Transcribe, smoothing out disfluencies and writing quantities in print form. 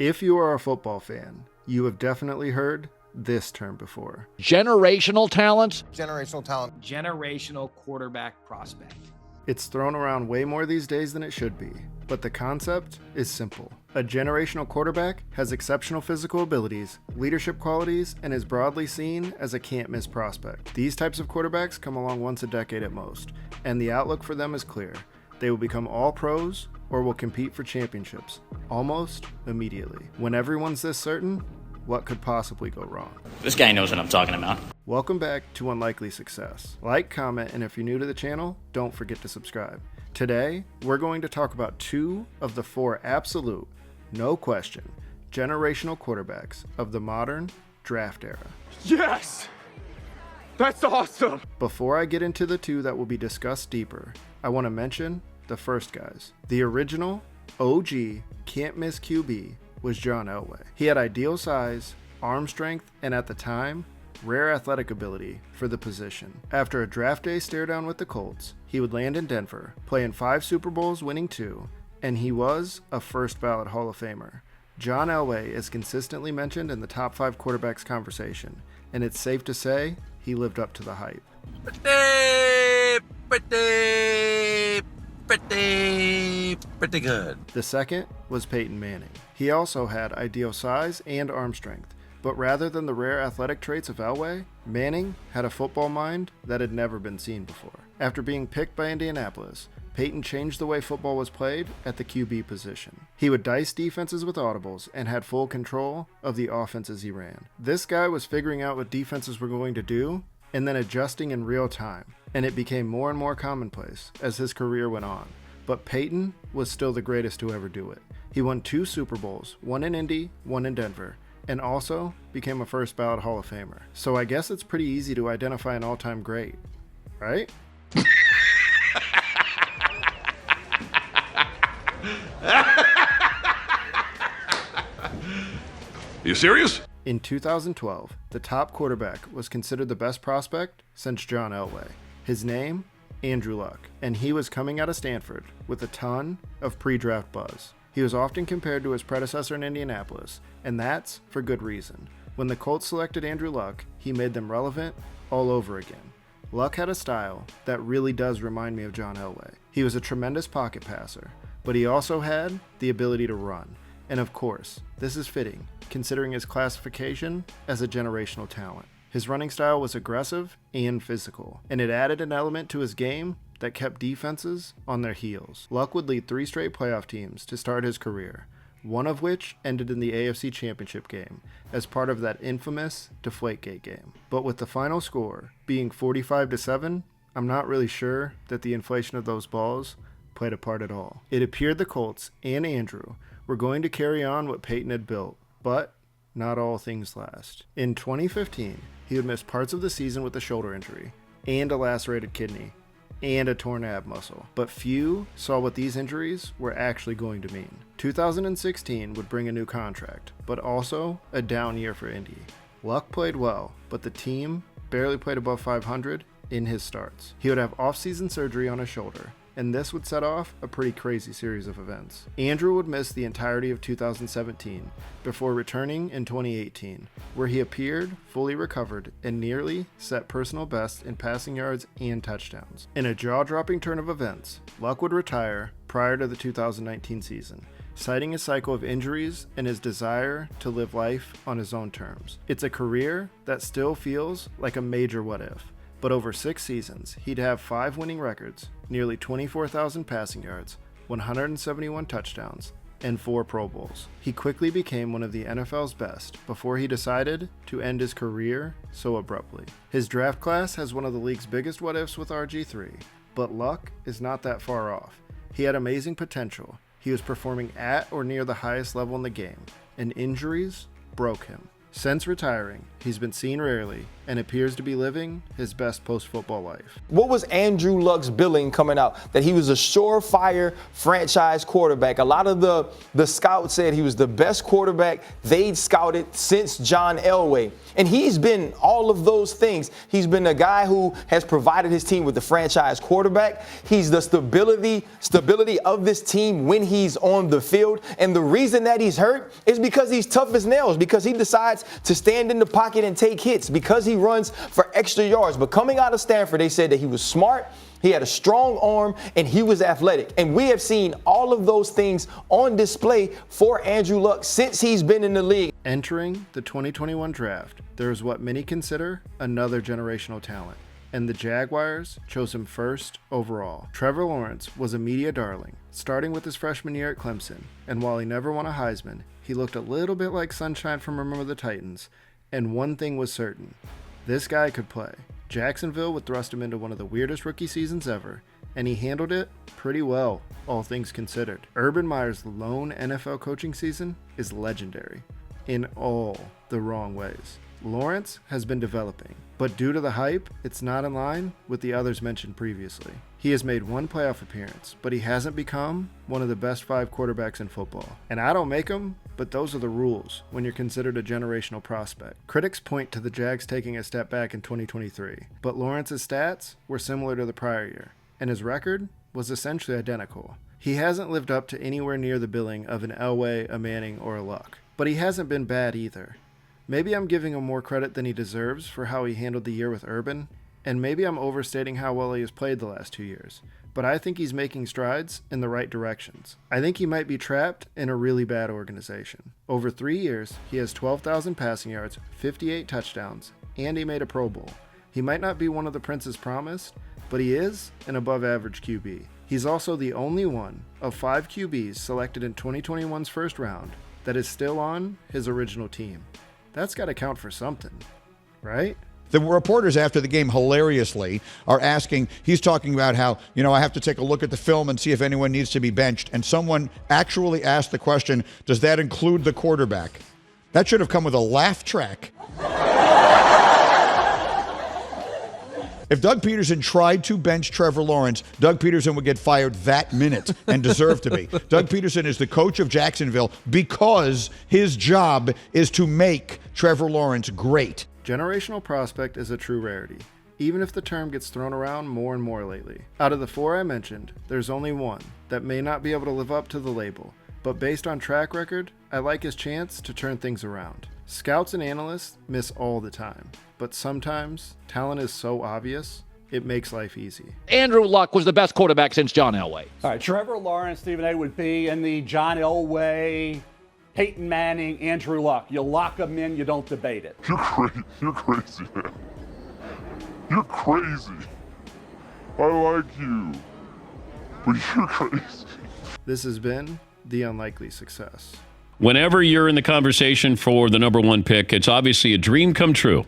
If you are a football fan, you have definitely heard this term before. Generational talent. Generational talent. Generational quarterback prospect. It's thrown around way more these days than it should be, but the concept is simple. A generational quarterback has exceptional physical abilities, leadership qualities, and is broadly seen as a can't-miss prospect. These types of quarterbacks come along once a decade at most, and the outlook for them is clear. They will become all pros or will compete for championships, almost immediately. When everyone's this certain, what could possibly go wrong? This guy knows what I'm talking about. Welcome back to Unlikely Success. Like, comment, and if you're new to the channel, don't forget to subscribe. Today, we're going to talk about 2 of the 4 absolute, no question, generational quarterbacks of the modern draft era. Yes! That's awesome! Before I get into the 2 that will be discussed deeper, I want to mention the first guys. The original, OG, can't-miss QB was John Elway. He had ideal size, arm strength, and at the time, rare athletic ability for the position. After a draft day stare down with the Colts, he would land in Denver, play in 5 Super Bowls, winning 2, and he was a first ballot Hall of Famer. John Elway is consistently mentioned in the top 5 quarterbacks conversation, and it's safe to say he lived up to the hype. Pretty good. The second was Peyton Manning. He also had ideal size and arm strength, but rather than the rare athletic traits of Elway, Manning had a football mind that had never been seen before. After being picked by Indianapolis, Peyton changed the way football was played at the QB position. He would dice defenses with audibles and had full control of the offenses he ran. This guy was figuring out what defenses were going to do and then adjusting in real time, and it became more and more commonplace as his career went on. But Peyton was still the greatest to ever do it. He won 2 Super Bowls, one in Indy, one in Denver, and also became a first ballot Hall of Famer. So I guess it's pretty easy to identify an all-time great, right? You serious? In 2012, the top quarterback was considered the best prospect since John Elway. His name, Andrew Luck, and he was coming out of Stanford with a ton of pre-draft buzz. He was often compared to his predecessor in Indianapolis, and that's for good reason. When the Colts selected Andrew Luck, he made them relevant all over again. Luck had a style that really does remind me of John Elway. He was a tremendous pocket passer, but he also had the ability to run. And of course, this is fitting, considering his classification as a generational talent. His running style was aggressive and physical, and it added an element to his game that kept defenses on their heels. Luck would lead 3 straight playoff teams to start his career, one of which ended in the AFC Championship game as part of that infamous Deflategate game. But with the final score being 45-7, I'm not really sure that the inflation of those balls played a part at all. It appeared the Colts and Andrew were going to carry on what Peyton had built, but not all things last. In 2015, he would miss parts of the season with a shoulder injury, and a lacerated kidney, and a torn ab muscle. But few saw what these injuries were actually going to mean. 2016 would bring a new contract, but also a down year for Indy. Luck played well, but the team barely played above 500 in his starts. He would have off-season surgery on his shoulder, and this would set off a pretty crazy series of events. Andrew would miss the entirety of 2017 before returning in 2018, where he appeared fully recovered and nearly set personal bests in passing yards and touchdowns. In a jaw-dropping turn of events, Luck would retire prior to the 2019 season, citing a cycle of injuries and his desire to live life on his own terms. It's a career that still feels like a major what-if. But over 6 seasons, he'd have 5 winning records, nearly 24,000 passing yards, 171 touchdowns, and 4 Pro Bowls. He quickly became one of the NFL's best before he decided to end his career so abruptly. His draft class has one of the league's biggest what-ifs with RG3, but Luck is not that far off. He had amazing potential. He was performing at or near the highest level in the game, and injuries broke him. Since retiring, he's been seen rarely and appears to be living his best post-football life. What was Andrew Luck's billing coming out? That he was a surefire franchise quarterback. A lot of the scouts said he was the best quarterback they'd scouted since John Elway. And he's been all of those things. He's been a guy who has provided his team with the franchise quarterback. He's the stability of this team when he's on the field. And the reason that he's hurt is because he's tough as nails, because he decides to stand in the pocket and take hits, because he runs for extra yards. But coming out of Stanford, they said that he was smart, he had a strong arm, and he was athletic. And we have seen all of those things on display for Andrew Luck since he's been in the league. Entering the 2021 draft, there is what many consider another generational talent, and the Jaguars chose him first overall. Trevor Lawrence was a media darling, starting with his freshman year at Clemson, and while he never won a Heisman, he looked a little bit like Sunshine from Remember the Titans, and one thing was certain: this guy could play. Jacksonville would thrust him into one of the weirdest rookie seasons ever, and he handled it pretty well, all things considered. Urban Meyer's lone NFL coaching season is legendary, in all the wrong ways. Lawrence has been developing, but due to the hype, it's not in line with the others mentioned previously. He has made one playoff appearance, but he hasn't become one of the best 5 quarterbacks in football. And I don't make them, but those are the rules when you're considered a generational prospect. Critics point to the Jags taking a step back in 2023, but Lawrence's stats were similar to the prior year, and his record was essentially identical. He hasn't lived up to anywhere near the billing of an Elway, a Manning, or a Luck, but he hasn't been bad either. Maybe I'm giving him more credit than he deserves for how he handled the year with Urban, and maybe I'm overstating how well he has played the last 2 years, but I think he's making strides in the right directions. I think he might be trapped in a really bad organization. Over 3 years, he has 12,000 passing yards, 58 touchdowns, and he made a Pro Bowl. He might not be one of the Prince's promised, but he is an above-average QB. He's also the only one of 5 QBs selected in 2021's first round that is still on his original team. That's got to count for something, right? The reporters after the game hilariously are asking, he's talking about how, I have to take a look at the film and see if anyone needs to be benched. And someone actually asked the question, does that include the quarterback? That should have come with a laugh track. If Doug Peterson tried to bench Trevor Lawrence, Doug Peterson would get fired that minute and deserve to be. Doug Peterson is the coach of Jacksonville because his job is to make Trevor Lawrence great. Generational prospect is a true rarity, even if the term gets thrown around more and more lately. Out of the 4 I mentioned, there's only one that may not be able to live up to the label, but based on track record, I like his chance to turn things around. Scouts and analysts miss all the time, but sometimes talent is so obvious, it makes life easy. Andrew Luck was the best quarterback since John Elway. All right, Trevor Lawrence, Stephen A. would be in the John Elway, Peyton Manning, Andrew Luck. You lock them in, you don't debate it. You're crazy, man. You're crazy. I like you, but you're crazy. This has been The Unlikely Success. Whenever you're in the conversation for the number 1 pick, it's obviously a dream come true.